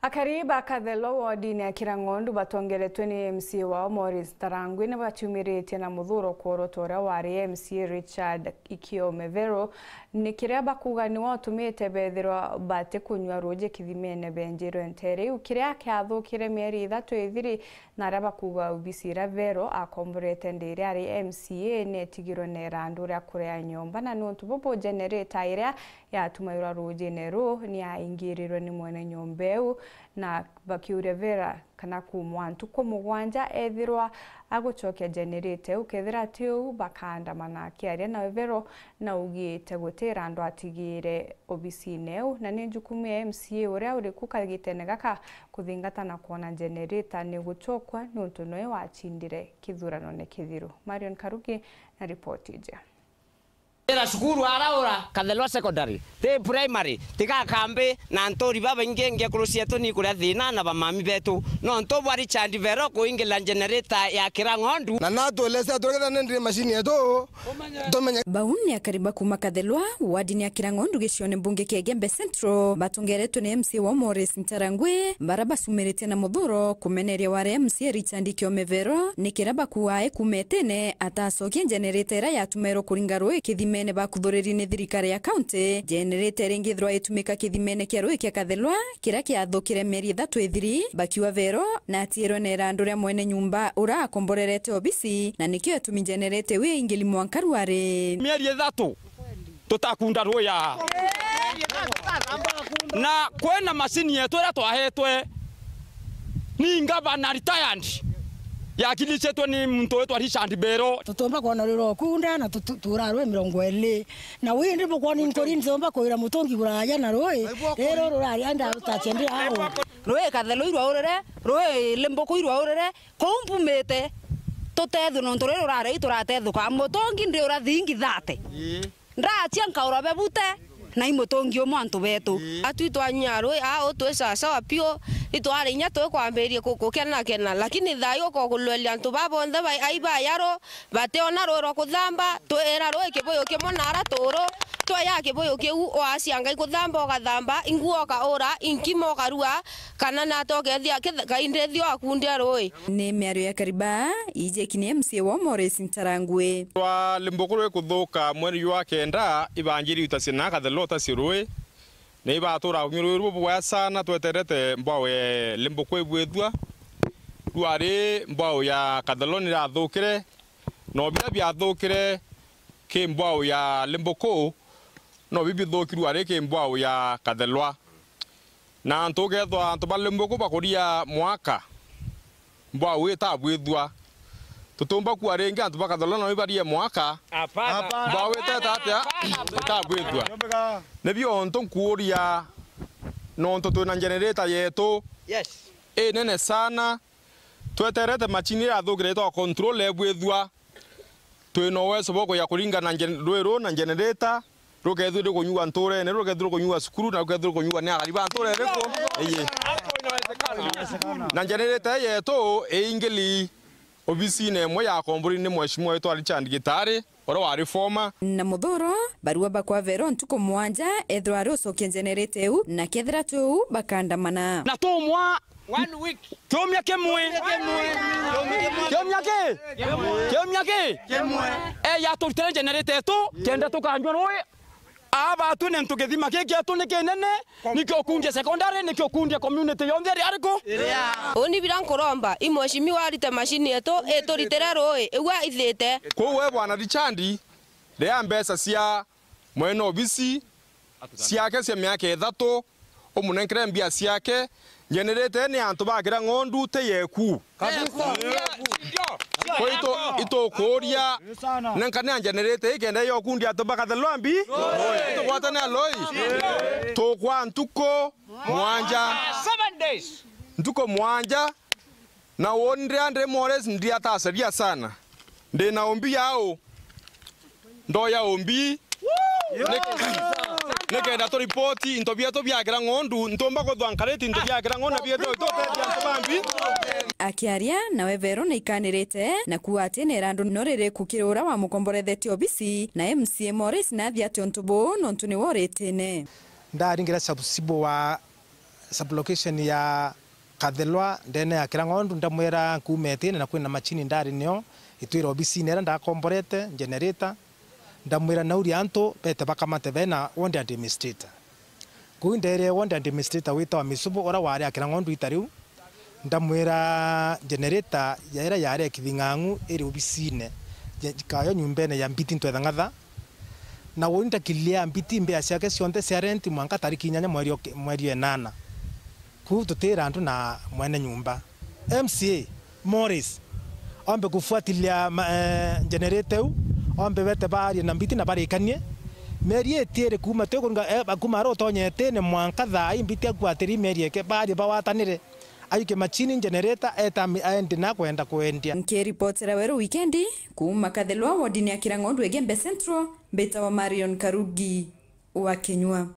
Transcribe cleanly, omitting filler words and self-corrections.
Akariba kathelo wodini ya Kirangondu batongeretwe ni MC wao Morris Ntarangwi na bachumirite na muthuro kuorotora wari MC Richard Ikiomevero ni kiria bakuga ni watumite bethirwa bate kunywa roje kithimene benjero entere ukiria kyathukire mieri 3 ithiri na raba kuga ubisira Vero akomborete ndire ari MCA netigiro ne randu ya kurea nyomba na nontu bobo generator iria yatumayura roje nero ni aingirirwe ni mwene nyombeu na bakiure Vera kana kumwantu ko mugwanja ethirwa agucokia generator ukethira tiu bakandamana kiaria na Vero na ugite gutira andu atigire obisineu na ni jukumu ya MCA uria uri kukagitene gaka kuthingata na kuona generator ni gucokwa nontu noe wachindire kithurano ne kithiru. Marion Karuki na report ije. Era sukuru araura Kathelo secondary te primary tiga kambe na ntori baba ingenge kurusia to ni kuria thina na bamami betu no nto bwari Richard Vero kuingila generator ya Kirangondu na nato lesa tokera ndire machine yeto tomenya bauni akariba kuma Kathelwa wadini ya Kirangondu gicione mbunge Kigembe Central batongeretwe ni MC wa Morris Ntarangwi baraba sumerete na muthuro kumeneria wa MC Richard Ikiomevero ni kiraba kuae kumetene atacokia generator ya tumero kuringa roi kithimene bakuthuriri ni thirikari ya county generator ingithirwa itumika kithimene kia roi kia Kathelwa kira kiathukire mieri 3 ithiri bakiwa Vero na atiirwo ni randu ria mwene nyumba ura akomborerete obisi na nikio atumi generator wi ingili mwankaruare mieri 3 tutakunda roya na kwena machine yetu ira twahetwe ni ngabana retired yakilichetwe ni muntu wetu Richard Vero tutomba kwa nariro kunda na turarwe 20 na windi boko ni nkori nzomba koira mutongi buraya na roe rero rurari anda utachende aho roe Kathelo irwa urere roe Limboko irwa urere kompumete totethu no ntorero rare iturathethuka mutongi ndi urathingi thate ndachia nkaura bebute na imutongi omwantu betu atwitwa nyarwe a otwesa sawa pio itware nya to kwamberie kukena lakini thayo ko kulwelia antu babonde bai aiba yaro bateona roro kuthamba twera roe kiboyo kimonara toro toya kiboyo kiu o asianga ikuthamba okathamba inguo ka ora inkimo karua kana na tokethia kaindethio akundia roe ni miario ya kariba ije kini MC wa Morris Ntarangwi wa Limboko kuthuka mweri wa kenda ibanjiri utasina Kathelo tasirwe ne ibatura ngiru bwa sana tweterete mbao ya Limboko ibwethua duare mbao ya Kathelo ni rathukire no bia thukire ke mbao ya Limboko no bibi thukiru are ke mbao ya Kathelwa na ntugethwa antu Limboko bakuria mwaka mbao wita bwethua tutumba ku arenge antu Kathelwa no ibarie mwaka mbao wita tatia tabwethua ne bio onto kuria no nto na generator yetu nene sana tweterete machine ya thukire to control ebwethua twino weso boko ya kuringa na rwero na generator rukethire kunyua ntore ne rukethire kunyua sukuru na rukethire kunyua ne agariba ntore reko na generator yetu ingeli obisi ne mo ya komburi ni mweshimwa yetu Richard Gitari ora wa reforma na muthuro barua bakwa Vero ntuko mwanja ethwa rucokia generator eu na kethira tu bakandamana na tumwa 1 week kiumia kimwe ya turutire generator tu kenda tukanjwa roe aba tu ne ntukethima kiki tu ne kenene nikyo kundia secondary nikyo kundia community yonde ariko oni birankoromba imweshimi warite machine yetu eturitire roe ewa ithete ko we bwana Richard ria mbesa cia mwene obisi ciake cia miaka 3 omunenkere mbia ciake generator ni antu bakira ngondu te yeku ito koria nankane generator ikenda yo kundi atoba Kathelo ambi ito kwatana loi to kwa ntuko mwanja 7 days ntuko mwanja na wondre andre Morris ndia tasaria sana ndi na ombi yao ndo ya ombi nekenda to report into bieto biagira ngondu ntomba ko dwankareti into biagira ngona bieto tote bambi akiaria nawe Vero na ikanirete na kuate ne randu norere kukirura wa mukomboretheti obisi na MC Morris na thiate ontubo nontu ni woretene ndaringira sabusibo wa sublocation ya Kathelwa ndene ya Kirangondu ndamwera kumetine na kwina machini ndari nio itwira obisi nera ndakomborete generator ndamwira nauri anto bete bakamate bena wonde administrator kuindere wonde administrator wita wa misubo ora wari ya Kirangondu itariu ndamwira generator yaira yare kithing'angu iri obisine kayo nyumbene ya mbiti ntwethangatha na wonda kilia mbiti mbea ciake cionthe cia rent mwanka tariki 8 mweri 8 ku tutira andu na mwene nyumba MCA Morris ombe kufuatilia generator ombe bete bari na mbiti na barikanie meri etiere kuma tekunga kuma ro tonyete ne mwanka tha mbiti akwatiri meri eke bari bawatanire ayuke machine generator eta aende na kwenda kuendia nkiripotera wero weekendi kuma Kathelwa wodini ya Kirangondu Egembe Central beta wa Marion Karugi wa Kenywa.